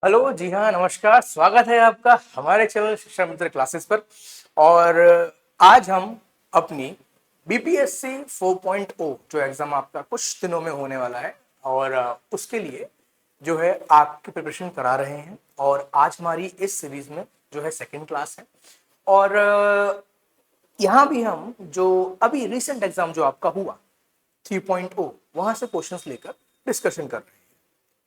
Hello जी हाँ, नमस्कार। स्वागत है आपका हमारे चैनल शिक्षा मित्र क्लासेस पर। और आज हम अपनी बीपीएससी 4.0 जो एग्जाम आपका कुछ दिनों में होने वाला है और उसके लिए जो है आपकी प्रिपरेशन करा रहे हैं। और आज हमारी इस सीरीज में जो है सेकंड क्लास है। और यहाँ भी हम जो अभी रिसेंट एग्जाम जो आपका हुआ 3.0 वहां से क्वेश्चंस लेकर डिस्कशन कर रहे हैं।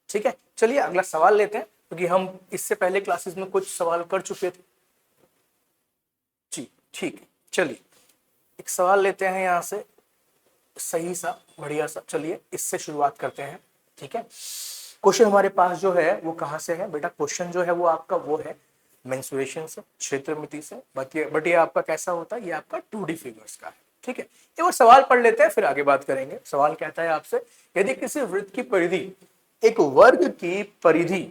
ठीक है, चलिए अगला सवाल लेते हैं क्योंकि हम इससे पहले क्लासेस में कुछ सवाल कर चुके थे। जी ठीक है, चलिए एक सवाल लेते हैं यहाँ से, सही सा बढ़िया सा। चलिए इससे शुरुआत करते हैं। ठीक है, क्वेश्चन हमारे पास जो है वो कहाँ से है बेटा? क्वेश्चन जो है वो आपका वो है मेंसुरेशन से, क्षेत्रमिति से। बट ये आपका कैसा होता है? ये आपका 2D फिगर्स का है। ठीक है, एक बार सवाल पढ़ लेते हैं फिर आगे बात करेंगे। सवाल कहता है आपसे, यदि किसी वृत्त की परिधि एक वर्ग की परिधि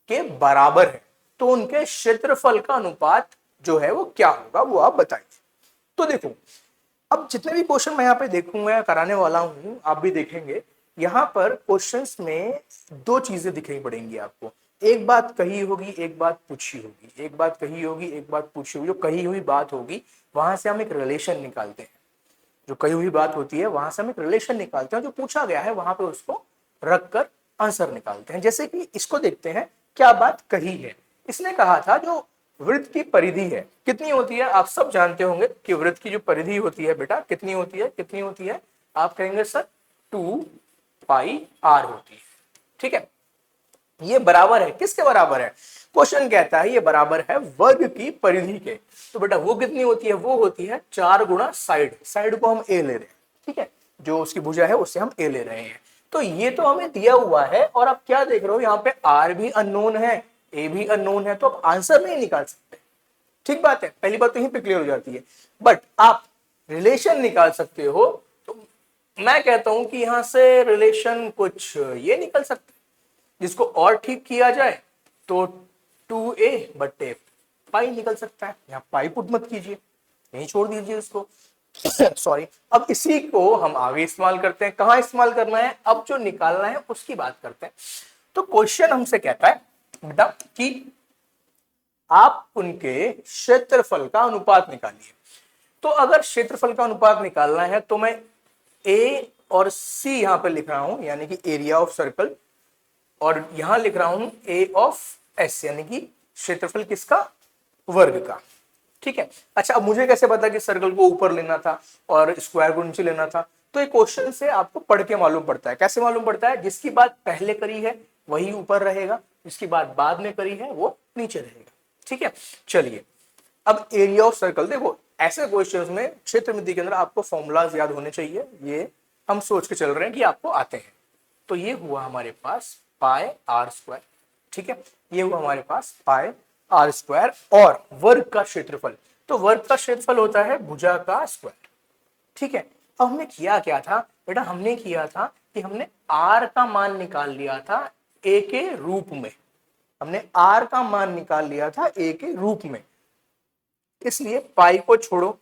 के बराबर है तो उनके क्षेत्रफल का अनुपात जो है वो क्या होगा, वो आप बताइए। तो देखो, अब जितने भी क्वेश्चन मैं यहाँ पे देखूंगा कराने वाला हूं, आप भी देखेंगे। यहाँ पर क्वेश्चंस में दो चीजें दिखाई पड़ेंगी आपको। एक बात कही होगी, एक बात पूछी होगी। एक बात कही होगी, एक बात पूछी होगी। जो कही हुई बात होगी वहां से हम एक रिलेशन निकालते हैं। जो कही हुई बात होती है वहां से हम एक रिलेशन निकालते हैं। जो पूछा गया है वहां पे उसको रखकर आंसर निकालते हैं। जैसे कि इसको देखते हैं, क्या बात कही है। इसने कहा था जो वृत्त की परिधि है कितनी होती है, आप सब जानते होंगे कि वृत्त की जो परिधि होती है बेटा कितनी होती है? कितनी होती है? आप कहेंगे सर 2πr होती है। ठीक है, ये बराबर है, किसके बराबर है? क्वेश्चन कहता है ये बराबर है वर्ग की परिधि के। तो बेटा वो कितनी होती है? वो होती है 4 गुणा साइड। साइड को हम a ले रहे हैं। ठीक है, जो उसकी भुजा है उससे हम a ले रहे हैं। तो ये तो हमें दिया हुआ है और आप क्या देख रहे हो, यहाँ पे r भी अननोन है, a भी अननोन है, तो आप आंसर नहीं निकाल सकते। ठीक बात है, पहली बात तो यहीं पे क्लियर हो जाती है। बट आप रिलेशन निकाल सकते हो। तो मैं कहता हूं कि यहां से रिलेशन कुछ ये निकल सकता है, जिसको और ठीक किया जाए तो 2a बट्टे पाई निकल सकता है। यहाँ पाई पुट मत कीजिए, यहीं छोड़ दीजिए इसको। सॉरी, अब इसी को हम आगे इस्तेमाल करते हैं। कहां इस्तेमाल करना है? अब जो निकालना है उसकी बात करते हैं। तो क्वेश्चन हमसे कहता है बेटा कि आप उनके क्षेत्रफल का अनुपात निकालिए। तो अगर क्षेत्रफल का अनुपात निकालना है तो मैं a और c यहां पर लिख रहा हूं, यानी कि एरिया ऑफ सर्कल, और यहां लिख रहा हूं a ऑफ s, यानी कि क्षेत्रफल किसका? वर्ग का। ठीक है, अच्छा अब मुझे कैसे पता कि सर्कल को ऊपर लेना था और स्क्वायर को नीचे लेना था? तो एक क्वेश्चन से आपको पढ़ के मालूम पड़ता है। कैसे मालूम पड़ता है? जिसकी बात पहले करी है वही ऊपर रहेगा, जिसकी बात बाद में करी है वो नीचे रहेगा। ठीक है, चलिए अब एरिया ऑफ सर्कल देखो। ऐसे क्वेश्चंस में क्षेत्रमिति के अंदर आपको फॉर्मूलाज याद होने चाहिए, ये हम सोच के चल रहे हैं कि आपको आते हैं। तो ये हुआ हमारे पास पाई आर स्क्वायर। ठीक है, ये हुआ हमारे पास पाई आर स्क्वायर और वर्ग का क्षेत्रफल। तो वर्ग का क्षेत्रफल होता है भुजा का स्क्वायर। ठीक है, अब हमने किया क्या था बेटा? हमने किया था कि हमने आर का मान निकाल लिया था ए के रूप में। हमने आर का मान निकाल लिया था ए के रूप में, इसलिए पाई को छोड़ो,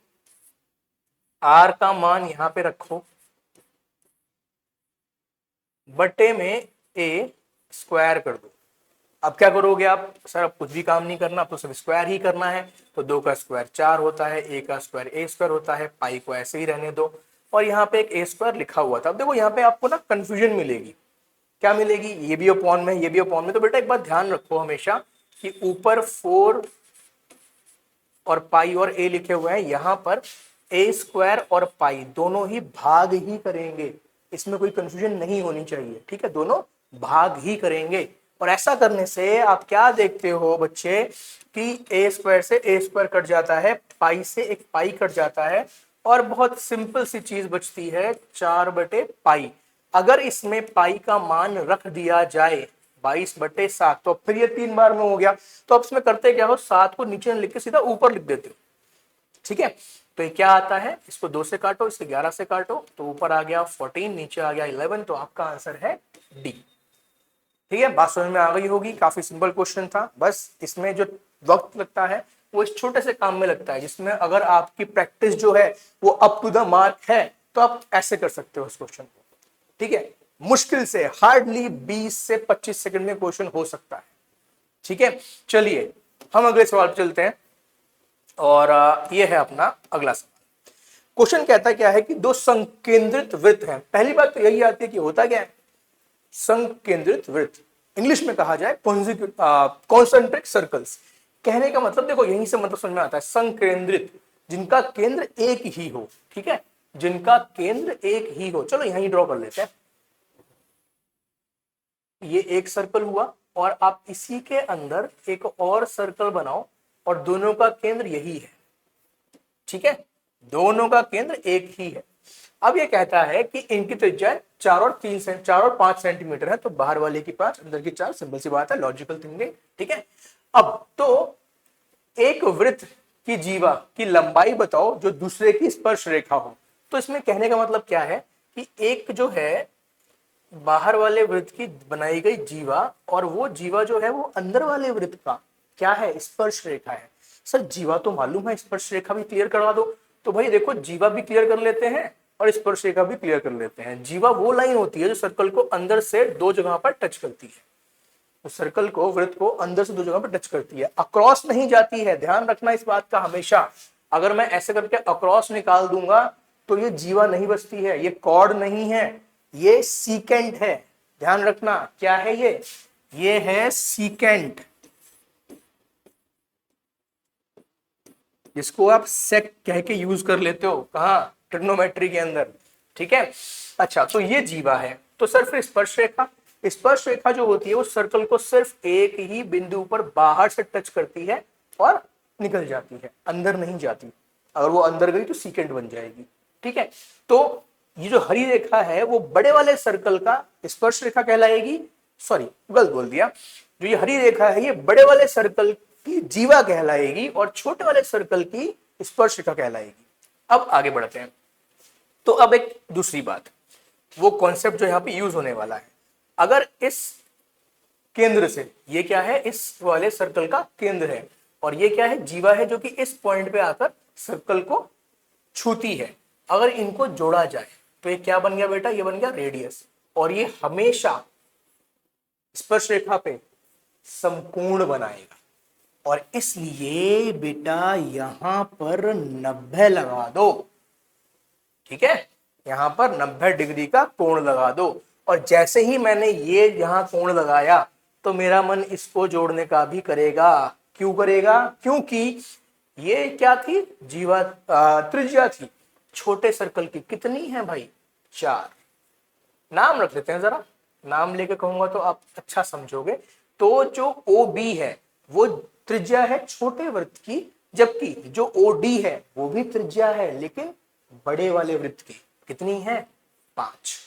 आर का मान यहां पे रखो, बटे में ए स्क्वायर कर दो। अब क्या करोगे आप? सर अब कुछ भी काम नहीं करना, अब तो सिर्फ स्क्वायर ही करना है। तो 2 का स्क्वायर 4 होता है, ए का स्क्वायर ए स्क्वायर होता है, पाई को ऐसे ही रहने दो। और यहाँ पे एक ए स्क्वायर लिखा हुआ था। अब देखो यहाँ पे आपको ना कंफ्यूजन मिलेगी। क्या मिलेगी? ये भी अपॉन में, ये भी अपॉन में। तो बेटा एक बात ध्यान रखो हमेशा कि ऊपर 4 और पाई और ए लिखे हुए हैं, यहां पर ए स्क्वायर और पाई दोनों ही भाग ही करेंगे। इसमें कोई कंफ्यूजन नहीं होनी चाहिए। ठीक है, दोनों भाग ही करेंगे। और ऐसा करने से आप क्या देखते हो बच्चे कि ए स्क्वायर से ए स्क्वायर कट जाता है, पाई से एक पाई कट जाता है, और बहुत सिंपल सी चीज बचती है 4/पाई। अगर इसमें पाई का मान रख दिया जाए 22/7, तो फिर ये 3 बार में हो गया। तो अब इसमें करते क्या हो, 7 को नीचे लिख के सीधा ऊपर लिख देते हो। ठीक है, तो ये क्या आता है? इसको 2 से काटो, इसे 11 से काटो, तो ऊपर आ गया 14, नीचे आ गया 11। तो आपका आंसर है डी। ठीक है, बात समझ में आ गई होगी। काफी सिंपल क्वेश्चन था। बस इसमें जो वक्त लगता है वो इस छोटे से काम में लगता है, जिसमें अगर आपकी प्रैक्टिस जो है वो अप टू द मार्क है तो आप ऐसे कर सकते हो इस क्वेश्चन को। ठीक है, मुश्किल से हार्डली 20 से 25 सेकंड में क्वेश्चन हो सकता है। ठीक है, चलिए हम अगले सवाल पे चलते हैं और ये है अपना अगला सवाल। क्वेश्चन कहता है क्या है कि दो संकेंद्रित वृत्त हैं। पहली बात तो यही आती है कि होता क्या है संकेंद्रित वृत्त, इंग्लिश में कहा जाए कॉन्सेंट्रिक सर्कल्स। कहने का मतलब देखो यहीं से मतलब समझ में आता है, संकेंद्रित जिनका केंद्र एक ही हो, ठीक है, जिनका केंद्र एक ही हो। चलो यहीं ड्रॉ कर लेते हैं, ये एक सर्कल हुआ और आप इसी के अंदर एक और सर्कल बनाओ और दोनों का केंद्र यही है, ठीक है, दोनों का केंद्र एक ही है। अब ये कहता है कि इनकी त्रिज्या 4 और 5 सेंटीमीटर है, तो बाहर वाले की 5 अंदर की 4, सिंपल सी बात है, लॉजिकल थिंकिंग, ठीक है। अब तो एक वृत्त की जीवा की लंबाई बताओ जो दूसरे की स्पर्श रेखा हो। तो इसमें कहने का मतलब क्या है कि एक जो है बाहर वाले वृत्त की बनाई गई जीवा और वो जीवा जो है वो अंदर वाले वृत्त का क्या है स्पर्श रेखा है। सर जीवा तो मालूम है, स्पर्श रेखा भी क्लियर करवा दो। तो भाई देखो जीवा भी क्लियर कर लेते हैं और स्पर्श रेखा भी क्लियर कर लेते हैं। जीवा वो लाइन होती है जो सर्कल को अंदर से दो जगह पर टच करती है, तो सर्कल को वृत्त को अंदर से दो जगह पर टच करती है, अक्रॉस नहीं जाती है। ध्यान रखना इस बात का हमेशा, अगर मैं ऐसे करके अक्रॉस निकाल दूंगा तो ये जीवा नहीं बचती है, ये कॉर्ड नहीं है, ये सीकेंट है। ध्यान रखना क्या है ये है सीकेंट, जिसको आप सेक कह के यूज कर लेते हो कहा ट्रिग्नोमेट्री के अंदर, ठीक है। अच्छा तो ये जीवा है, तो सर फिर स्पर्श रेखा जो होती है वो सर्कल को सिर्फ एक ही बिंदु पर बाहर से टच करती है और निकल जाती है, अंदर नहीं जाती। अगर वो अंदर गई तो सीकेंट बन जाएगी, ठीक है। तो ये जो हरी रेखा है वो बड़े वाले सर्कल का स्पर्श रेखा कहलाएगी, सॉरी गलत बोल दिया, जो ये हरी रेखा है ये बड़े वाले सर्कल की जीवा कहलाएगी और छोटे वाले सर्कल की स्पर्श रेखा कहलाएगी। अब आगे बढ़ते हैं, तो अब एक दूसरी बात, वो कॉन्सेप्ट जो यहाँ पे यूज होने वाला है, अगर इस केंद्र से, ये क्या है इस वाले सर्कल का केंद्र है और ये क्या है जीवा है जो कि इस पॉइंट पे आकर सर्कल को छूती है, अगर इनको जोड़ा जाए तो ये क्या बन गया बेटा, ये बन गया रेडियस, और ये हमेशा स्पर्श रेखा पे समकोण बनाएगा। और इसलिए बेटा यहां पर 90 लगा दो, ठीक है, यहां पर 90 डिग्री का कोण लगा दो। और जैसे ही मैंने ये यहां कोण लगाया तो मेरा मन इसको जोड़ने का भी करेगा। क्यों करेगा, क्योंकि ये क्या थी जीवा त्रिज्या थी छोटे सर्कल की, कितनी है भाई 4। नाम रख लेते हैं, जरा नाम लेके कहूंगा तो आप अच्छा समझोगे। तो जो ओ बी है वो त्रिज्या है छोटे वृत्त की, जबकि जो ओ डी है वो भी त्रिज्या है लेकिन बड़े वाले वृत्त की, कितनी है 5।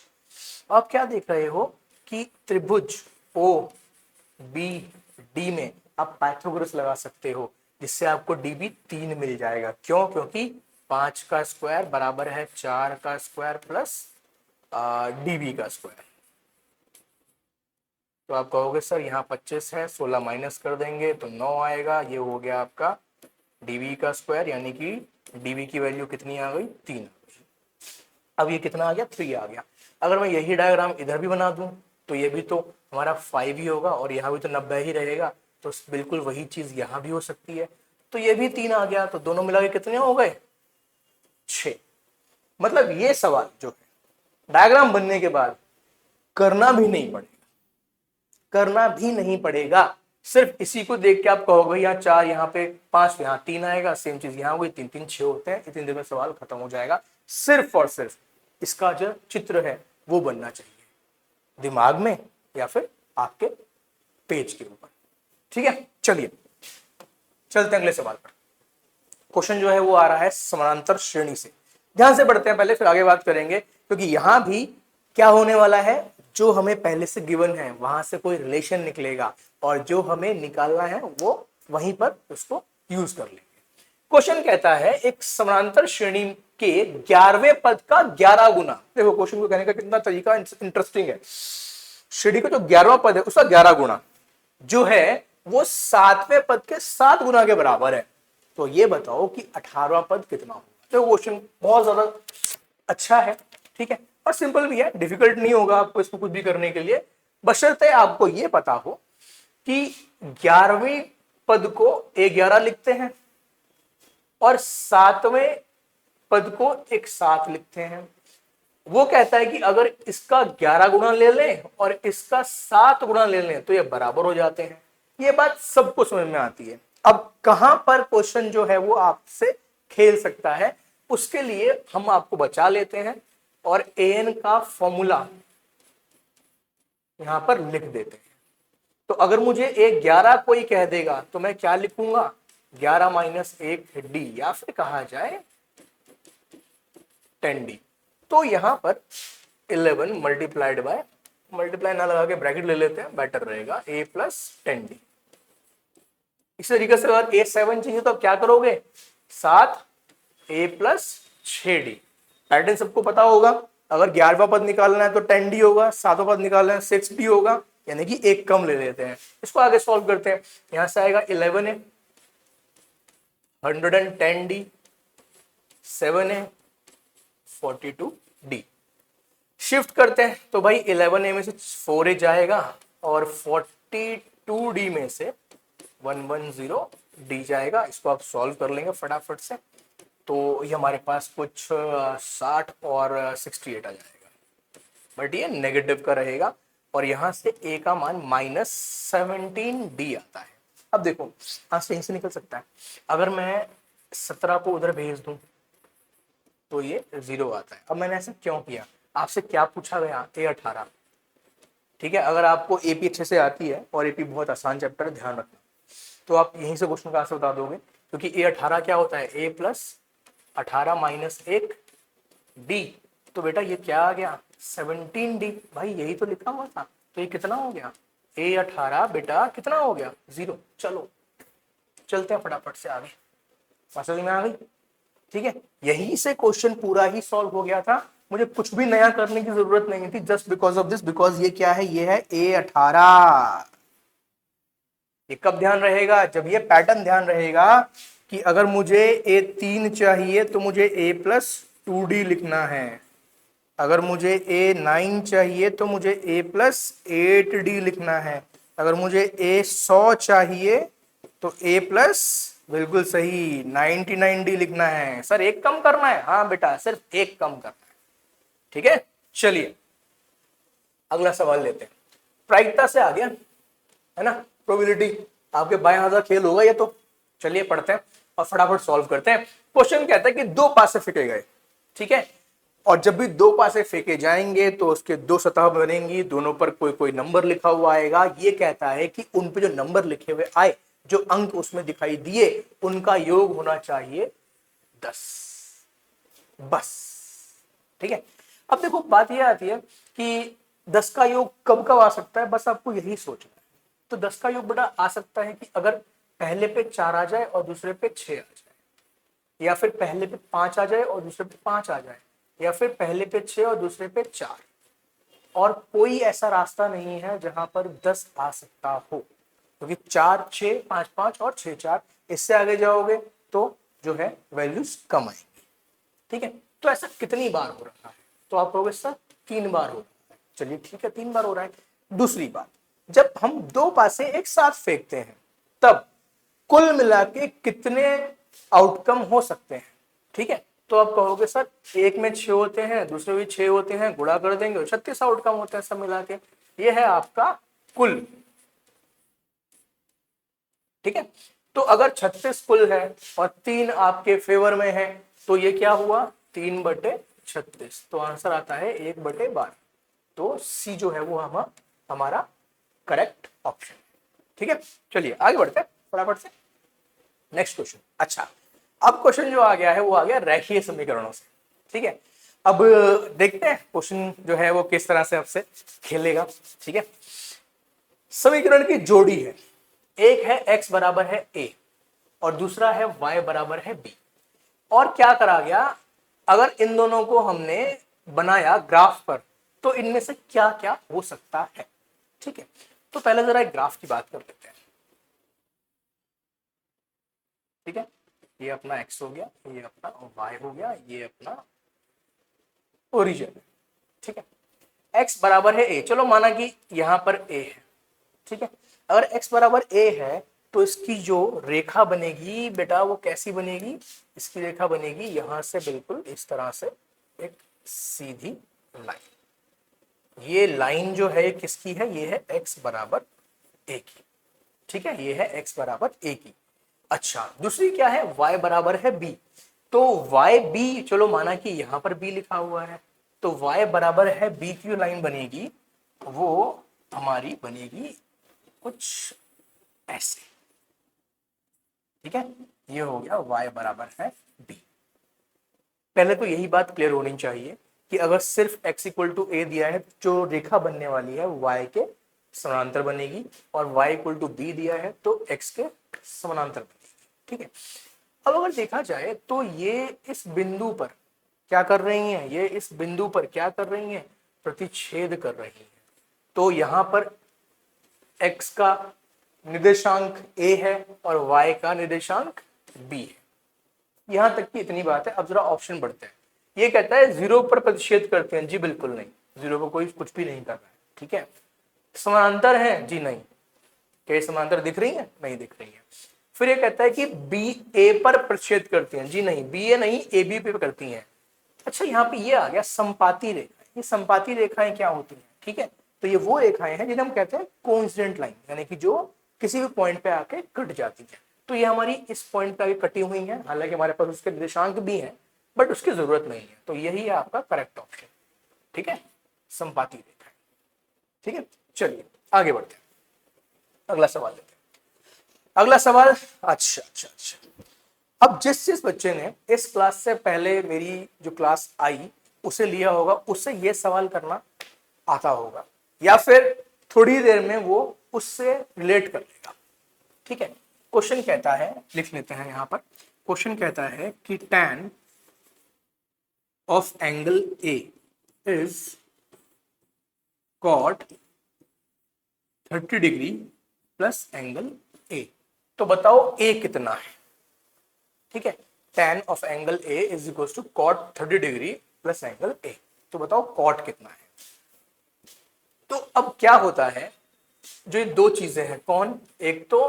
आप क्या देख रहे हो कि त्रिभुज ओ बी डी में आप पाइथागोरस लगा सकते हो, जिससे आपको डीबी 3 मिल जाएगा। क्यों, क्योंकि 5 का स्क्वायर बराबर है 4 का स्क्वायर प्लस डीबी का स्क्वायर। तो आप कहोगे सर यहाँ 25 है, 16 माइनस कर देंगे तो 9 आएगा, ये हो गया आपका डीबी का स्क्वायर, यानी कि डीबी की वैल्यू कितनी आ गई 3 आ गई। अब ये कितना आ गया 3 आ गया। अगर मैं यही डायग्राम इधर भी बना दूं तो ये भी तो हमारा 5 ही होगा और यहाँ भी तो 90 ही रहेगा, तो बिल्कुल वही चीज यहाँ भी हो सकती है। तो ये भी 3 आ गया, तो दोनों मिला के कितने हो गए 6। मतलब ये सवाल जो है डायग्राम बनने के बाद करना भी नहीं पड़ेगा, सिर्फ इसी को देख के आप कहोगे यहाँ 4, यहाँ पे 5, यहाँ 3 आएगा, सेम चीज यहाँ हुई, 3 3 6 होते हैं, इतनी देर में सवाल खत्म हो जाएगा। सिर्फ और सिर्फ इसका जो चित्र है वो बनना चाहिए दिमाग में या फिर आपके पेज के ऊपर, ठीक है। चलिए चलते हैं अगले सवाल पर। क्वेश्चन जो है वो आ रहा है समानांतर श्रेणी से। ध्यान से पढ़ते हैं पहले, फिर आगे बात करेंगे, क्योंकि यहां भी क्या होने वाला है, जो हमें पहले से गिवन है वहां से कोई रिलेशन निकलेगा और जो हमें निकालना है वो वहीं पर उसको यूज कर लेंगे। क्वेश्चन कहता है एक समानांतर श्रेणी के 11वें पद का 11 गुना। देखो क्वेश्चन को कहने का कितना तरीका इंटरेस्टिंग है। श्रेणी का जो 11वां पद है उसका 11 गुना जो है वो 7वें पद के 7 गुना के बराबर है। तो ये बताओ कि 18वां पद कितना होगा। तो क्वेश्चन बहुत ज्यादा अच्छा है, ठीक है, और सिंपल भी है, डिफिकल्ट नहीं होगा आपको इसको कुछ भी करने के लिए, बशर्ते आपको ये पता हो कि 11वीं पद को A11 लिखते हैं और 7वें पद को एक 7 लिखते हैं। वो कहता है कि अगर इसका 11 गुना ले लें और इसका 7 गुना ले लें तो ये बराबर हो जाते हैं। ये बात सबको समझ में आती है। अब कहां पर क्वेश्चन जो है वो आपसे खेल सकता है, उसके लिए हम आपको बचा लेते हैं और an का फॉर्मूला यहां पर लिख देते हैं। तो अगर मुझे A11 कोई कह देगा तो मैं क्या लिखूंगा, 11 माइनस 1D या फिर कहा जाए 10D। तो यहां पर 11 मल्टीप्लाइड बाय, मल्टीप्लाई ना लगा के ब्रैकेट ले लेते हैं, बेटर रहेगा A प्लस 10D। इस तरीके से अगर A7 चाहिए तो आप क्या करोगे, 7A प्लस 6D। पैटर्न सबको पता होगा, अगर 11वां पद निकालना है तो 10D होगा, 7वां पद निकालना है 6D होगा, यानी कि एक कम ले लेते हैं। इसको आगे सॉल्व करते हैं। यहां से आएगा 11 है 110D, 7 है 42D। शिफ्ट करते हैं तो भाई 11A में से 4A जाएगा और 42D में से 110D जाएगा। इसको आप सॉल्व कर लेंगे फटाफट से, तो ये हमारे पास कुछ 60 और 68 आ जाएगा, बट ये नेगेटिव का रहेगा और यहां से A का मान -17D आता है। अब देखो यहां से यहीं से निकल सकता है, अगर मैं 17 को उधर भेज दूं तो ये 0 आता है। अब मैंने ऐसा क्यों किया, आपसे क्या पूछा गया, A18। ठीक है, अगर आपको AP अच्छे से आती है और AP बहुत आसान चैप्टर है, ध्यान रखना, तो आप यहीं से क्वेश्चन का आंसर बता दोगे, क्योंकि A18 क्या होता है, A प्लस 18 माइनस 1D। तो बेटा ये क्या आ गया, 17D। भाई यही तो लिखा हुआ था, तो ये कितना हो गया, A18 बेटा कितना हो गया, 0। चलो चलते हैं फटाफट से आगे, समझ में आ गई। ठीक है, यही से क्वेश्चन पूरा ही सॉल्व हो गया था, मुझे कुछ भी नया करने की जरूरत नहीं थी, just because of this, because ये क्या है, ये है A18। ये कब ध्यान रहेगा, जब ये पैटर्न ध्यान रहेगा कि अगर मुझे A3 चाहिए तो मुझे A प्लस 2D लिखना है, अगर मुझे A9 चाहिए तो मुझे A प्लस 8D लिखना है, अगर मुझे A100 चाहिए तो A प्लस, बिल्कुल सही, 99D लिखना है। सर एक कम करना है, हाँ बेटा सिर्फ एक कम करना है। ठीक है, चलिए अगला सवाल लेते हैं। प्रायिकता से आ गया है ना, प्रोबेबिलिटी, आपके बाएं हाथ का खेल होगा ये तो। चलिए पढ़ते हैं और फटाफट सॉल्व करते हैं। क्वेश्चन कहता है कि 2 पासे फेंके गए, ठीक है, और जब भी 2 पासे फेंके जाएंगे तो उसके 2 सतह बनेंगी, दोनों पर कोई कोई नंबर लिखा हुआ आएगा। ये कहता है कि उन पे जो नंबर लिखे हुए आए, जो अंक उसमें दिखाई दिए, उनका योग होना चाहिए 10, बस। ठीक है, अब देखो बात यह आती है कि 10 का योग कब कब आ सकता है, बस आपको यही सोचना है। तो 10 का योग बेटा आ सकता है कि अगर पहले पे 4 आ जाए और दूसरे पे 6 आ जाए, या फिर पहले पे 5 आ जाए और दूसरे पे 5 आ जाए, या फिर पहले पे 6 और दूसरे पे 4, और कोई ऐसा रास्ता नहीं है जहां पर 10 आ सकता हो, क्योंकि 4 6 5 5 और 6 4, इससे आगे जाओगे तो जो है वैल्यूज कम आएंगी। ठीक है, तो ऐसा कितनी बार हो रहा है, तो आप कहोगे सर 3 बार हो रहा है। चलिए ठीक है, 3 बार हो रहा है। दूसरी बात, जब हम 2 पासे एक साथ फेंकते हैं तब कुल मिला के कितने आउटकम हो सकते हैं। ठीक है, तो आप कहोगे सर एक में 6 होते हैं, दूसरे में 6 होते हैं, गुणा कर देंगे और 36 आउटकम होते हैं सब मिला के। ये है आपका कुल। ठीक है, तो अगर 36 कुल है और 3 आपके फेवर में है तो ये क्या हुआ, 3/36, तो आंसर आता है 1/12। तो सी जो है वो हमारा करेक्ट ऑप्शन। ठीक है, चलिए आगे बढ़ते हैं फटाफट से नेक्स्ट क्वेश्चन। अच्छा, अब क्वेश्चन जो आ गया है वो आ गया रेखीय समीकरणों से। ठीक है, अब देखते हैं क्वेश्चन जो है वो किस तरह से आपसे खेलेगा। ठीक है, समीकरण की जोड़ी है, एक है x बराबर है a और दूसरा है y बराबर है b। और क्या करा गया, अगर इन दोनों को हमने बनाया ग्राफ पर तो इनमें से क्या क्या हो सकता है। ठीक है, तो पहले जरा एक ग्राफ की बात कर लेते हैं। ठीक है, ये अपना x हो गया, ये अपना y हो गया, ये अपना ओरिजिन है। ठीक है, x बराबर है a, चलो माना कि यहां पर a है। ठीक है, अगर x बराबर a है तो इसकी जो रेखा बनेगी बेटा वो कैसी बनेगी, इसकी रेखा बनेगी यहां से बिल्कुल इस तरह से एक सीधी लाइन। ये लाइन जो है किसकी है, ये है x बराबर a की, ठीक है, ये है x बराबर a की। अच्छा दूसरी क्या है, y बराबर है b, तो y b, चलो माना कि यहां पर b लिखा हुआ है, तो y बराबर है b की जो लाइन बनेगी वो हमारी बनेगी कुछ ऐसे, ठीक है, ये हो गया y बराबर है b। पहले तो यही बात क्लियर होनी चाहिए कि अगर सिर्फ x इक्वल टू a दिया है, जो रेखा बनने वाली है y के समानांतर बनेगी, और y इक्वल टू b दिया है तो x के समानांतर बनेगी, ठीक है। अब अगर देखा जाए तो ये इस बिंदु पर क्या कर रही हैं, ये इस बिंदु पर क्या कर रही हैं, प्रतिच्छेद कर रही हैं। तो यहां पर x का निर्देशांक a है और y का निर्देशांक b है। यहां तक की इतनी बात है। अब जरा ऑप्शन बढ़ते हैं। ये कहता है जीरो पर प्रतिच्छेद करते हैं, जी बिल्कुल नहीं, जीरो पर कोई कुछ भी नहीं कर रहा है, ठीक है। समांतर है, जी नहीं, क्या समांतर दिख रही है, नहीं दिख रही है। फिर ये कहता है कि बी ए पर प्रतिच्छेद करती हैं, जी नहीं, बी ए नहीं, ए बी पे करती हैं। अच्छा यहाँ पे ये आ गया संपाती रेखा। ये संपाती रेखाएं क्या होती हैं, ठीक है, तो ये वो रेखाएं हैं जिन्हें हम कहते हैं कोइंसिडेंट लाइन, यानी कि जो किसी भी पॉइंट पे आके कट जाती है। तो ये हमारी इस पॉइंट पे आके कटी हुई है, हालांकि हमारे पास उसके निर्देशांक भी हैं बट उसकी जरूरत नहीं है, तो यही है आपका करेक्ट ऑप्शन, ठीक है, संपाती रेखा, ठीक है। चलिए आगे बढ़ते हैं, अगला सवाल लेते हैं। अगला सवाल, अच्छा, अब जिस बच्चे ने इस क्लास से पहले मेरी जो क्लास आई उसे लिया होगा, उससे ये सवाल करना आता होगा, या फिर थोड़ी देर में वो उससे रिलेट कर लेगा, ठीक है। क्वेश्चन कहता है, लिख लेते हैं यहां पर, क्वेश्चन कहता है कि tan of angle A is cot 30 degree plus angle A। तो बताओ A कितना है, ठीक है, tan of angle A is equal to cot 30 degree plus angle A। तो बताओ cot कितना है। तो अब क्या होता है, जो ये दो चीजें हैं, कौन, एक तो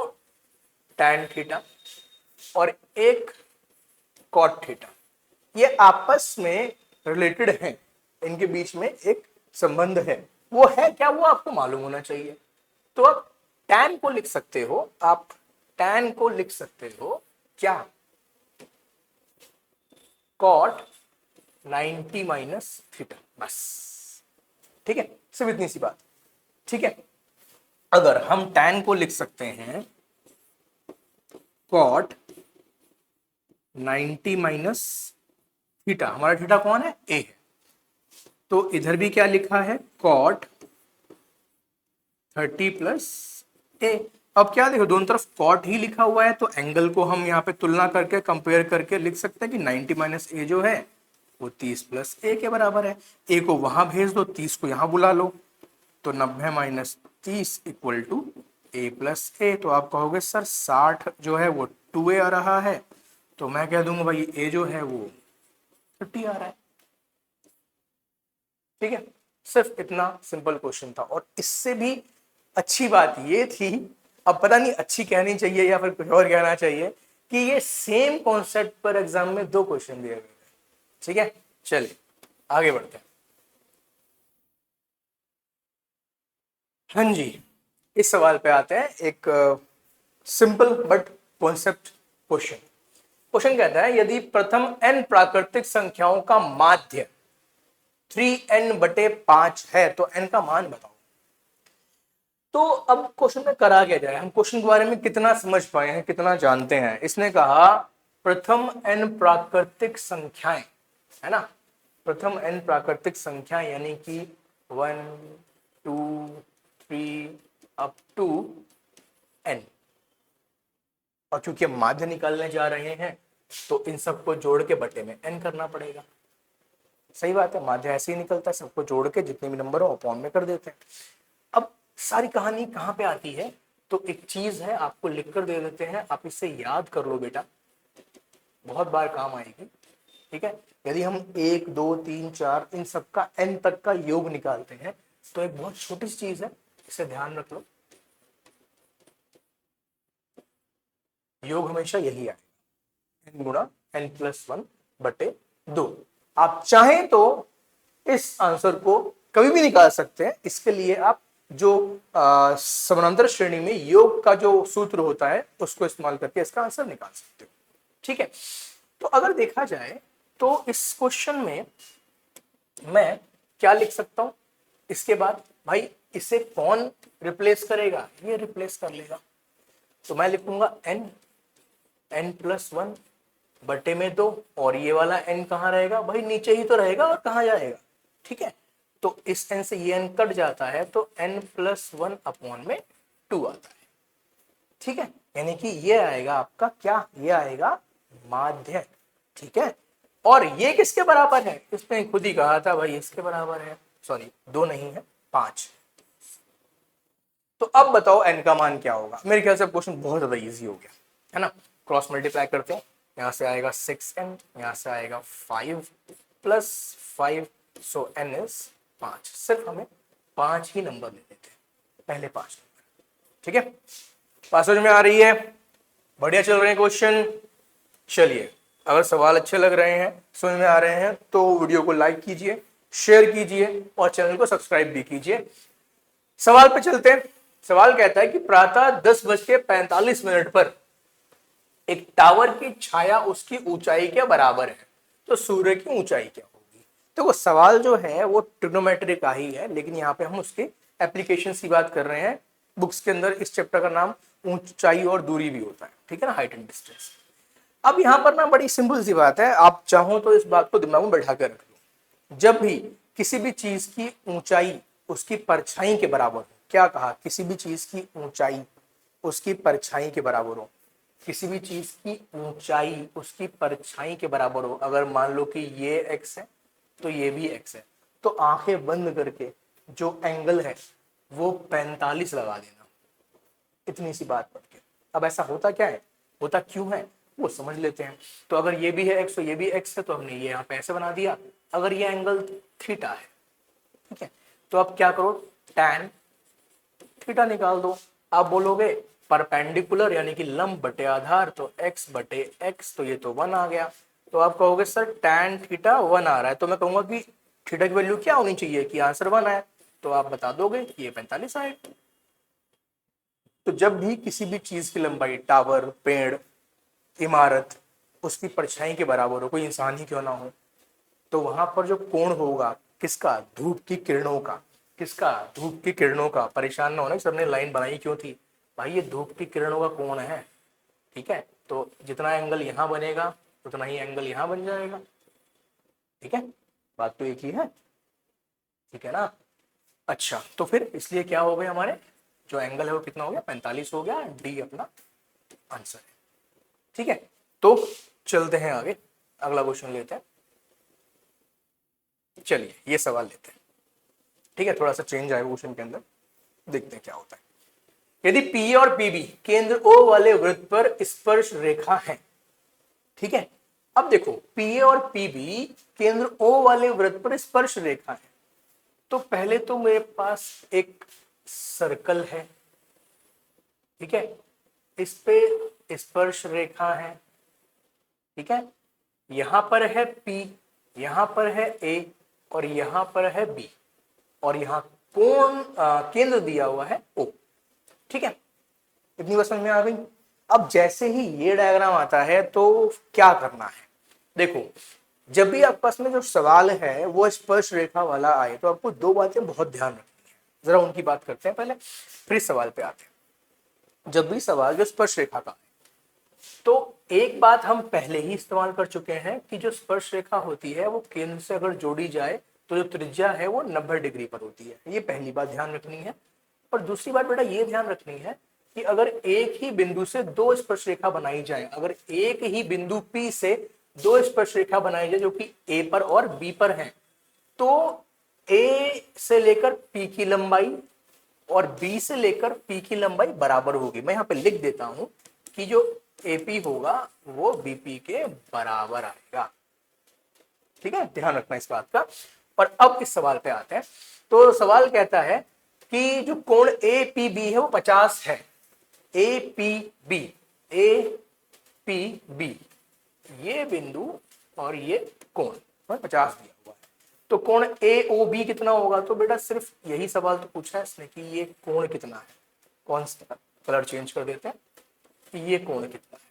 tan थीटा और एक cot थीटा, ये आपस में रिलेटेड हैं, इनके बीच में एक संबंध है, वो है क्या, वो आपको मालूम होना चाहिए। तो आप tan को लिख सकते हो, आप tan को लिख सकते हो क्या, cot 90 माइनस थीटा, बस, ठीक है, सिर्फ इतनी सी बात, ठीक है। अगर हम tan को लिख सकते हैं cot 90 माइनस थीटा, हमारा थीटा कौन है, a है, तो इधर भी क्या लिखा है, cot 30 प्लस a। अब क्या देखो, दोनों तरफ cot ही लिखा हुआ है, तो एंगल को हम यहाँ पे तुलना करके कंपेयर करके लिख सकते हैं कि 90 माइनस ए जो है वो 30 प्लस ए के बराबर है। ए को वहां भेज दो, 30 को यहां बुला लो, तो 90 minus 30 equal to A plus A. तो आप कहोगे सर 60 जो है वो 2a आ रहा है, तो मैं कह दूंगा भाई ए जो है वो 30 आ रहा है, ठीक है। सिर्फ इतना सिंपल क्वेश्चन था, और इससे भी अच्छी बात ये थी, अब पता नहीं अच्छी कहनी चाहिए या फिर कुछ और कहना चाहिए, कि ये सेम कॉन्सेप्ट पर एग्जाम में दो क्वेश्चन दिए गए थे, ठीक है। चलिए आगे बढ़ते हैं। हाँ जी, इस सवाल पे आते हैं, एक simple but concept question. Question कहता है यदि प्रथम n प्राकृतिक संख्याओं का माध्य 3n/5 है तो n का मान बताओ। तो अब क्वेश्चन में करा क्या जाए, हम क्वेश्चन के बारे में कितना समझ पाए हैं, कितना जानते हैं। इसने कहा प्रथम n प्राकृतिक संख्याएं, है ना, प्रथम n प्राकृतिक संख्या यानी कि 1 2 3 अप टू n, और क्योंकि हम माध्य निकालने जा रहे हैं तो इन सबको जोड़ के बटे में n करना पड़ेगा। सही बात है, माध्य ऐसे ही निकलता है, सबको जोड़ के जितने भी नंबर हो अपॉन में कर देते हैं। अब सारी कहानी कहाँ पे आती है, तो एक चीज है, आपको लिख कर दे देते हैं, आप इसे याद कर लो बेटा, बहुत बार काम आएगी, ठीक है। यदि हम 1 2 3 4 इन सबका n तक का योग निकालते हैं तो एक बहुत छोटी सी चीज है, इसे ध्यान रख लो। योग हमेशा यही आएगा, n गुणा n+1/2। आप चाहें तो इस आंसर को कभी भी निकाल सकते हैं। इसके लिए आप जो समानांतर श्रेणी में योग का जो सूत्र होता है उसको इस्तेमाल करके इसका आंसर निकाल सकते हो। ठीक है, तो अगर देखा जाए तो इस क्वेश्चन में मैं क्या लिख सकता हूं, इसके बाद भाई इसे कौन रिप्लेस करेगा, ये रिप्लेस कर लेगा। तो मैं लिखूंगा n+1/2 और ये वाला n कहां रहेगा भाई, नीचे ही तो रहेगा और कहां जाएगा। ठीक है, तो इस n से ये n कट जाता है तो n+1/2 आता है। ठीक है, यानी कि ये आएगा आपका क्या, ये आएगा माध्य। ठीक है, और ये किसके बराबर है, इसने खुद ही कहा था भाई इसके बराबर है, सॉरी 2 नहीं है 5। तो अब बताओ n का मान क्या होगा। मेरे ख्याल से क्वेश्चन बहुत ज्यादा इजी हो गया है ना। क्रॉस मल्टीप्लाई करते हैं, यहां से आएगा 6n, यहां से आएगा 5 + 5, सो n इज 5। सिर्फ हमें 5 ही नंबर ले लेते हैं, पहले 5 नंबर। ठीक है, बात समझ में आ रही है, बढ़िया चल रहे हैं क्वेश्चन। चलिए, अगर सवाल अच्छे लग रहे हैं, समझ में आ रहे हैं, तो वीडियो को लाइक कीजिए, शेयर कीजिए और चैनल को सब्सक्राइब भी कीजिए। सवाल पे चलते हैं। सवाल कहता है कि प्रातः 10:45 पर एक टावर की छाया उसकी ऊंचाई के बराबर है, तो सूर्य की ऊंचाई क्या होगी। तो वो सवाल जो है वो ट्रिग्नोमेट्री का ही है, लेकिन यहाँ पे हम उसके एप्लीकेशन की बात कर रहे हैं। बुक्स के अंदर इस चैप्टर का नाम ऊंचाई और दूरी भी होता है, ठीक है ना, हाइट एंड डिस्टेंस। अब यहाँ पर ना बड़ी सिंपल सी बात है, आप चाहो तो इस बात को दिमाग में बैठा कर रख लो। जब भी किसी भी चीज की ऊंचाई उसकी परछाई के बराबर हो, क्या कहा, किसी भी चीज की ऊंचाई उसकी परछाई के बराबर हो, किसी भी चीज की ऊंचाई उसकी परछाई के बराबर हो। अगर मान लो कि ये x है तो ये भी x है, तो आंखें बंद करके जो एंगल है वो 45 लगा देना, इतनी सी बात पढ़ के। अब ऐसा होता क्या है, होता क्यों है, वो समझ लेते हैं। तो अगर ये भी है x तो ये भी x है, तो हमने ये यहाँ पे ऐसे बना दिया। अगर ये एंगल थीटा है, ठीक है, तो अब क्या करो, tan थीटा निकाल दो। आप बोलोगे परपेंडिकुलर यानी कि लंब बटे आधार, तो x/x, तो ये तो 1 आ गया। तो आप कहोगे सर tan थीटा 1 आ रहा है, तो मैं कहूंगा कि थीटा की वैल्यू क्या होनी चाहिए कि आंसर 1 आए, तो आप बता दोगे कि ये 45 आए। तो जब भी किसी भी चीज की लंबाई, टावर, पेड़, इमारत, उसकी परछाई के बराबर हो, कोई इंसान ही क्यों ना हो, तो वहां पर जो कोण होगा किसका, धूप की किरणों का, किसका, धूप की किरणों का। परेशान ना होना सर ने लाइन बनाई क्यों थी, भाई ये धूप की किरणों का कोण है। ठीक है, तो जितना एंगल यहां बनेगा उतना ही एंगल यहां बन जाएगा। ठीक है, बात तो एक ही है, ठीक है ना। अच्छा, तो फिर इसलिए क्या हो गए, हमारे जो एंगल है वो कितना हो गया, 45 हो गया, डी अपना आंसर है। ठीक है, तो चलते हैं आगे, अगला क्वेश्चन लेते हैं। चलिए ये सवाल लेते हैं, ठीक है, थोड़ा सा चेंज आएगा क्वेश्चन के अंदर, देखते हैं क्या होता है। यदि पी और पीबी केंद्र ओ वाले वृत्त पर स्पर्श रेखा है, ठीक है, अब देखो पी और पीबी केंद्र ओ वाले वृत्त पर स्पर्श रेखा है, तो पहले तो मेरे पास एक सर्कल है, ठीक है, इस पे स्पर्श रेखा है, ठीक है, यहां पर है P, यहां पर है A और यहां पर है B, और यहां कोण केंद्र दिया हुआ है O। ठीक है, इतनी बात समझ में आ गई। अब जैसे ही ये डायग्राम आता है तो क्या करना है, देखो जब भी आपके पास में जो सवाल है वो स्पर्श रेखा वाला आए तो आपको दो बातें बहुत ध्यान रखनी है, जरा उनकी बात करते हैं पहले, फिर सवाल पे आते हैं। जब भी सवाल जो स्पर्श रेखा का, तो एक बात हम पहले ही इस्तेमाल कर चुके हैं कि जो स्पर्श रेखा होती है वो केंद्र से अगर जोड़ी जाए तो जो त्रिज्या है वो 90 डिग्री पर होती है, ये पहली बात ध्यान रखनी है। और दूसरी बात बेटा ये ध्यान रखनी है कि अगर एक ही बिंदु से दो स्पर्श रेखा बनाई जाए, अगर एक ही बिंदु P से दो स्पर्श रेखा बनाई जाए जो कि A पर और B पर है, तो A से लेकर P की लंबाई और B से लेकर P की लंबाई बराबर होगी। मैं यहाँ पे लिख देता हूं कि जो AP होगा वो BP के बराबर आएगा। ठीक है, ध्यान रखना इस बात का। और अब इस सवाल पे आते हैं, तो सवाल कहता है कि जो कोण APB है वो 50 है, APB, पी बी, ये बिंदु और ये कोण 50 दिया हुआ है, तो कोण ए ओ बी कितना होगा? तो बेटा सिर्फ यही सवाल तो पूछा है इसने कि ये कोण कितना है। कौन सा कलर चेंज कर देते हैं कि ये कोण कितना है,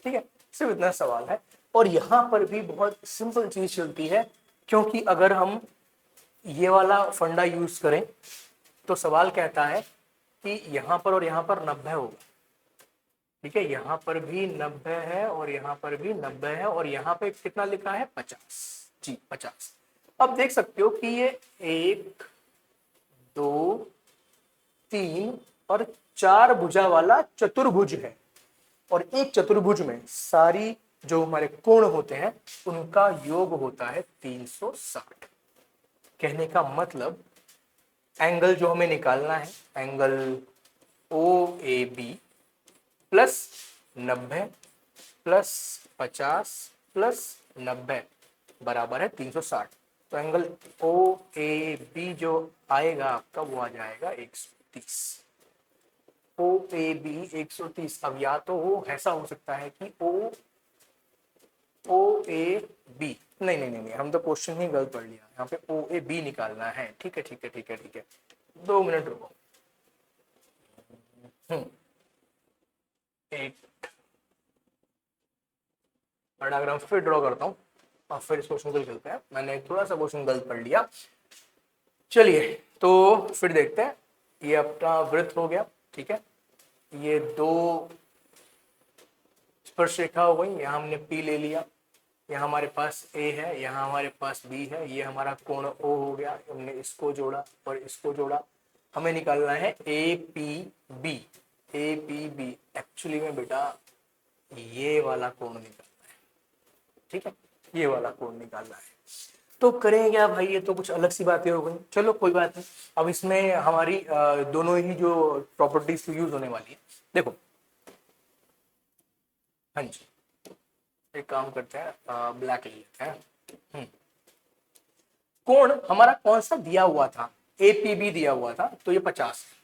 ठीक है, सिर्फ इतना सवाल है। और यहां पर भी बहुत सिंपल चीज चलती है, क्योंकि अगर हम ये वाला फंडा यूज करें तो सवाल कहता है कि यहां पर और यहां पर 90 होगा, ठीक है, यहां पर भी 90 है और यहां पर भी 90 है, और यहां पे कितना लिखा है? 50, जी 50। अब देख सकते हो कि ये 1 2 3 और 4 भुजा वाला चतुर्भुज है, और एक चतुर्भुज में सारी जो हमारे कोण होते हैं उनका योग होता है 360। कहने का मतलब एंगल जो हमें निकालना है, angle O A B plus 90 plus 50 plus 90 बराबर है 360। तो एंगल ओ ए बी जो आएगा आपका वो आ जाएगा 130। ओ ए बी 130। अब या तो वो ऐसा हो सकता है कि ओ ए बी, नहीं नहीं नहीं, हम तो क्वेश्चन ही गलत पढ़ लिया, यहाँ पे ओ ए बी निकालना है, ठीक है ठीक है ठीक है ठीक है, 2 मिनट रुको। एक डायग्राम फिर ड्रॉ करता हूँ और फिर इस क्वेश्चन को चलते हैं, मैंने थोड़ा सा क्वेश्चन गलत पढ़ लिया। चलिए तो फिर देखते हैं, ये अपना वृत्त हो गया, ठीक है, ये 2 स्पर्श रेखा हो गई, यहाँ हमने P ले लिया, यहाँ हमारे पास A है, यहाँ हमारे पास B है, ये हमारा कोण O हो गया, हमने इसको जोड़ा और इसको जोड़ा, हमें निकालना है APB। APB एक्चुअली में बेटा ये वाला कोण निकालना है, ठीक है, ये वाला कोण निकालना है। तो करें क्या भाई, ये तो कुछ अलग सी बातें हो गई, चलो कोई बात नहीं। अब इसमें हमारी दोनों ही जो प्रॉपर्टीज यूज होने वाली है, देखो, हाँ जी, एक काम करते हैं, ब्लैक ले लेते हैं। कोण हमारा कौन सा दिया हुआ था? एपीबी दिया हुआ था, तो ये 50 है,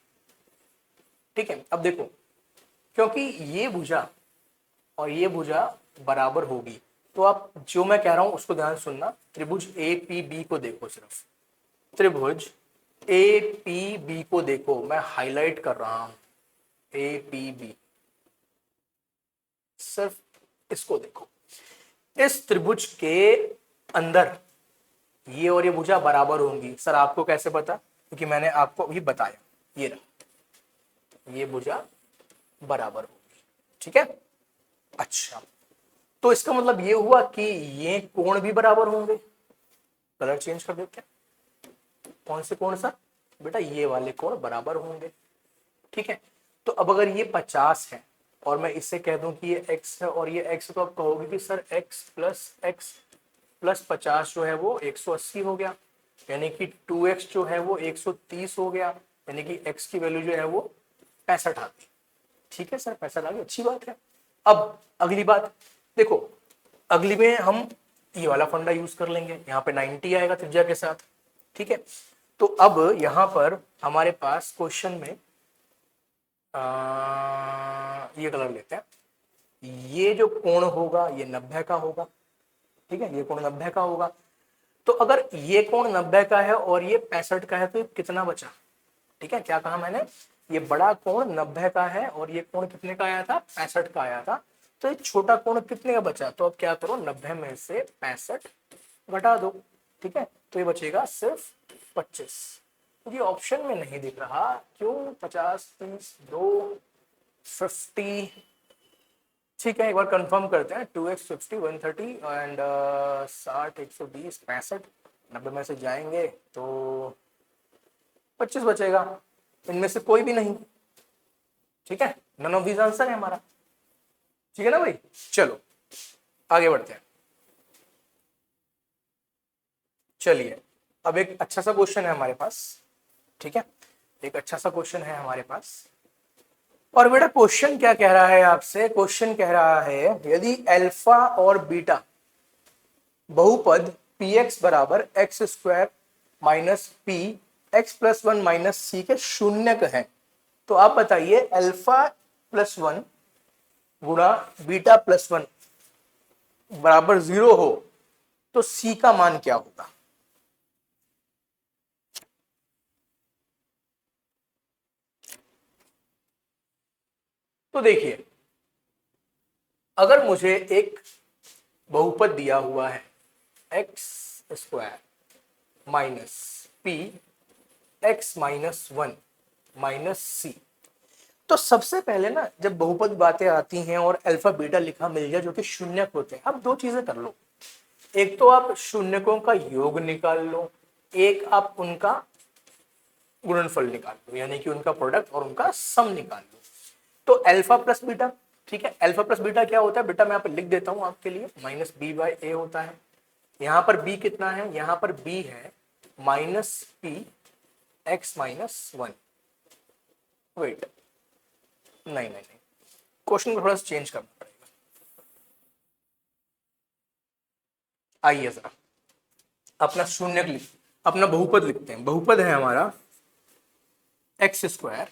ठीक है। अब देखो, क्योंकि ये भुजा और ये भुजा बराबर होगी, तो आप जो मैं कह रहा हूं उसको ध्यान सुनना। त्रिभुज एपीबी को देखो, सिर्फ त्रिभुज एपीबी को देखो, मैं हाईलाइट कर रहा हूं, एपीबी, सिर्फ इसको देखो। इस त्रिभुज के अंदर ये और ये भुजा बराबर होंगी। सर आपको कैसे पता? क्योंकि मैंने आपको अभी बताया, ये रहा, ये भुजा बराबर होगी, ठीक है। अच्छा, तो इसका मतलब ये हुआ कि ये कोण भी बराबर होंगे। कलर चेंज कर देते हैं, कौन से कोण सर? बेटा ये वाले कोण बराबर होंगे, ठीक है। तो अब अगर ये 50 है और मैं इससे कह दूं कि ये x है और ये x, तो आप कहोगे कि सर x प्लस 50 जो है वो 180 हो गया, यानी कि 2x जो है वो 130 हो गया, यानी कि x की वैल्यू जो है वो 65 आती। ठीक है सर, 65 आ गई, अच्छी बात है। अब अगली बात देखो, अगली में हम ये वाला फंडा यूज कर लेंगे, यहाँ पे 90 आएगा त्रिज्या के साथ, ठीक है। तो अब यहाँ पर हमारे पास क्वेश्चन में ये कलर लेते हैं, ये जो कोण होगा ये 90 का होगा, ठीक है, ये कोण 90 का होगा। तो अगर ये कोण 90 का है और ये 65 का है, तो कितना बचा? ठीक है, क्या कहा मैंने? ये बड़ा कोण 90 का है और ये कोण कितने का आया था? 65 का आया था। तो ये छोटा कोण कितने का बचा? तो अब क्या करो, 90 में से 65 घटा दो, ठीक है, तो ये बचेगा सिर्फ 25। ये ऑप्शन में नहीं दिख रहा, क्यों? 50 30 2 50, ठीक है, एक बार कंफर्म करते हैं। 2x 50 130 एंड 60 120 65, 90 में से जाएंगे तो 25 बचेगा, इनमें से कोई भी नहीं, ठीक है, नन ऑफ दीज आंसर है हमारा, ठीक है ना भाई। चलो आगे बढ़ते हैं। चलिए, अब एक अच्छा सा क्वेश्चन है हमारे पास, ठीक है, एक अच्छा सा क्वेश्चन है हमारे पास। और बेटा क्वेश्चन क्या कह रहा है आपसे? क्वेश्चन कह रहा है यदि अल्फा और बीटा बहुपद px बराबर x square minus P x plus 1 minus c के शून्यक है, तो आप बताइए अल्फा प्लस 1 गुणा बीटा प्लस वन बराबर 0 हो तो सी का मान क्या होगा? तो देखिए, अगर मुझे एक बहुपद दिया हुआ है x square minus P x minus one minus c, तो सबसे पहले ना जब बहुपद बातें आती हैं और अल्फा बीटा लिखा मिल जाए जो कि शून्यक होते हैं, अब दो चीजें कर लो। एक तो आप शून्यकों का योग निकाल लो, एक आप उनका गुणनफल निकाल लो, यानी कि उनका प्रोडक्ट और उनका सम निकाल लो। तो अल्फा प्लस बीटा, ठीक है, अल्फा प्लस बीटा क्या होता है बेटा, मैं यहाँ पर लिख देता हूं आपके लिए, माइनस बी बाई ए होता है। यहां पर बी कितना है, यहां पर बी है minus P x minus one. Wait, नहीं नहीं नहीं, क्वेश्चन को थोड़ा सा चेंज करना पड़ेगा। आइए जरा अपना शून्य लिख, अपना बहुपद लिखते हैं। बहुपद है हमारा x square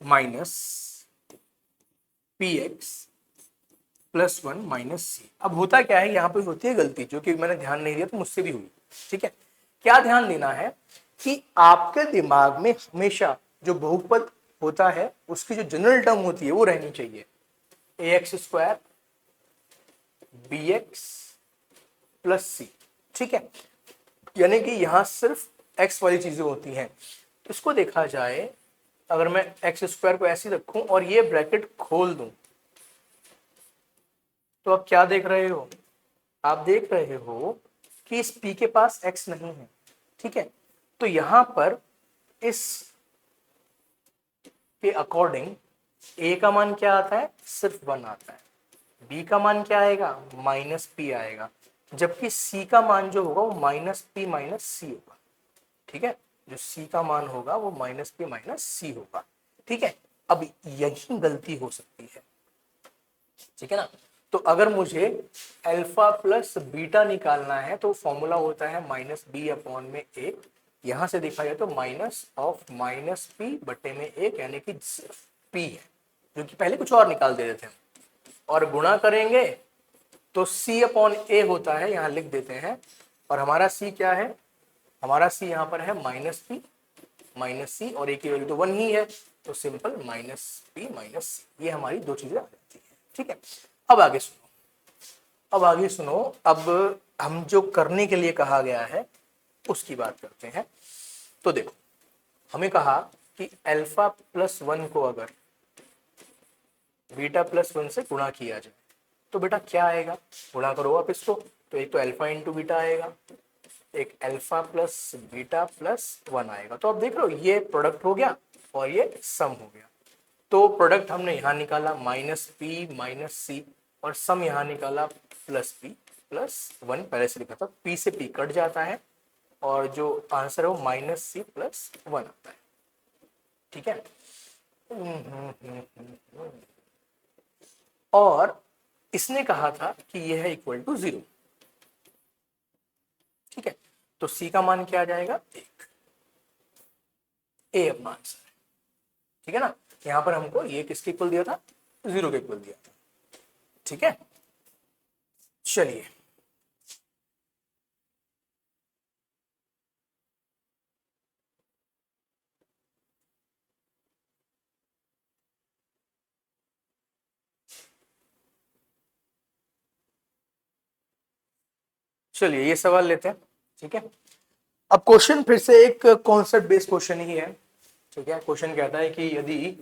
minus P x plus one minus c. अब होता क्या है, यहां पर होती है गलती जो कि मैंने ध्यान नहीं दिया तो मुझसे भी हुई। ठीक है, क्या ध्यान देना है कि आपके दिमाग में हमेशा जो बहुपद होता है उसकी जो जनरल टर्म होती है वो रहनी चाहिए, a x square b x plus c. ठीक है, यानी कि यहां सिर्फ एक्स वाली चीजें होती हैं। इसको देखा जाए, अगर मैं एक्स स्क्वायर को ऐसे रखूं और ये ब्रैकेट खोल दूं, तो आप क्या देख रहे हो, आप देख रहे हो कि इस p के पास x नहीं है। ठीक है, तो यहां पर इस के अकॉर्डिंग a का मान क्या आता है, सिर्फ 1 आता है। b का मान क्या आएगा, माइनस पी आएगा, जबकि c का मान जो होगा वो माइनस पी माइनस सी होगा। ठीक है, जो c का मान होगा वो माइनस पी माइनस सी होगा। ठीक है, अब यही गलती हो सकती है। ठीक है ना, तो अगर मुझे अल्फा प्लस बीटा निकालना है तो फॉर्मूला होता है माइनस बी अपॉन में ए। यहां से देखा जाए तो माइनस ऑफ माइनस पी बटे में एक, यानी कि पी है, जो कि पहले कुछ और निकाल दे रहे थे, और गुणा करेंगे तो सी अपॉन ए होता है, यहां लिख देते हैं। और हमारा सी क्या है, हमारा सी यहां पर है माइनस पी माइनस सी, और ए की वैल्यू तो 1 ही है, तो सिंपल माइनस पी माइनस सी, ये हमारी दो चीजें आ जाती है। ठीक है, अब आगे सुनो, अब आगे सुनो, अब हम जो करने के लिए कहा गया है उसकी बात करते हैं। तो देखो, हमें कहा कि अल्फा प्लस वन को अगर बीटा प्लस वन से गुणा किया जाए तो बेटा क्या आएगा, गुणा करो आप इसको, तो एक तो अल्फा इंटू बीटा आएगा, एक alpha plus beta plus one आएगा। तो अब देख लो, ये प्रोडक्ट हो गया और ये सम हो गया। तो प्रोडक्ट हमने यहां निकाला माइनस पी माइनस सी, और सम यहां निकाला प्लस पी प्लस वन, पहले से लिखा था, पी से पी कट जाता है और जो आंसर है वो माइनस सी प्लस वन आता है। ठीक है, और इसने कहा था कि यह है इक्वल टू 0। ठीक है, तो सी का मान क्या आ जाएगा, एक, ए अपना आंसर है। ठीक है ना, यहां पर हमको ये किसके इक्वल दिया था, 0 के इक्वल दिया था। ठीक है, चलिए चलिए ये सवाल लेते हैं। ठीक है, अब क्वेश्चन फिर से एक कॉन्सेप्ट बेस्ड क्वेश्चन ही है। ठीक है, क्वेश्चन कहता है कि यदि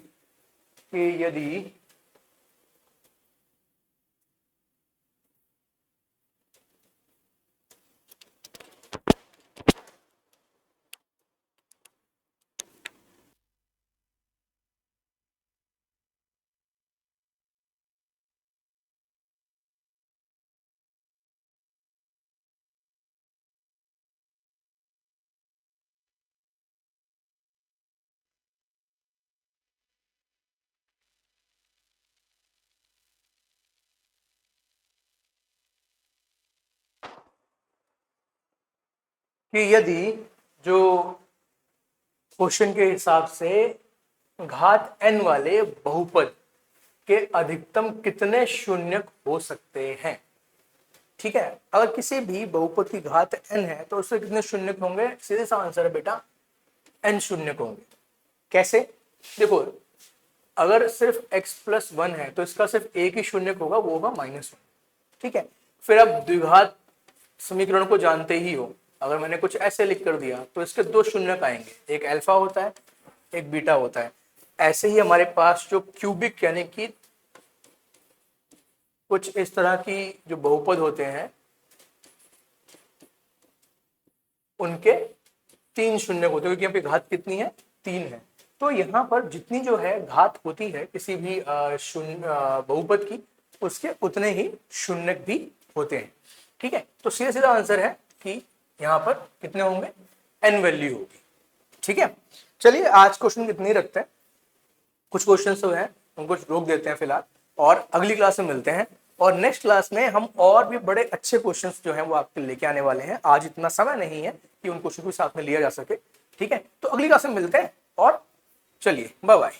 जो क्वेश्चन के हिसाब से घात n वाले बहुपद के अधिकतम कितने शून्यक हो सकते हैं। ठीक है, अगर किसी भी बहुपद की घात n है तो उससे कितने शून्यक होंगे, सीधे सा आंसर है बेटा n शून्यक होंगे। कैसे, देखो अगर सिर्फ x प्लस 1 है तो इसका सिर्फ एक ही शून्यक होगा, वो होगा -1। ठीक है, फिर अब द्विघात समीकरण को जानते ही हो, अगर मैंने कुछ ऐसे लिख कर दिया तो इसके दो शून्यक आएंगे, एक अल्फा होता है एक बीटा होता है। ऐसे ही हमारे पास जो क्यूबिक यानी कि कुछ इस तरह की जो बहुपद होते हैं उनके 3 शून्यक होते हैं, क्योंकि यहाँ पे घात कितनी है, 3 है। तो यहाँ पर जितनी जो है घात होती है किसी भी बहुपद की, उसके उतने ही शून्यक भी होते हैं। ठीक है, तो सीधा सीधा आंसर है कि यहाँ पर कितने होंगे, n वैल्यू होगी। ठीक है, चलिए आज क्वेश्चन कितनी रखते हैं, कुछ क्वेश्चन तो हैं उनको रोक देते हैं फिलहाल, और अगली क्लास में मिलते हैं। और नेक्स्ट क्लास में हम और भी बड़े अच्छे क्वेश्चंस जो हैं वो आपके लेके आने वाले हैं। आज इतना समय नहीं है कि उन क्वेश्चन को साथ में लिया जा सके। ठीक है, तो अगली क्लास में मिलते हैं, और चलिए बाय बाय।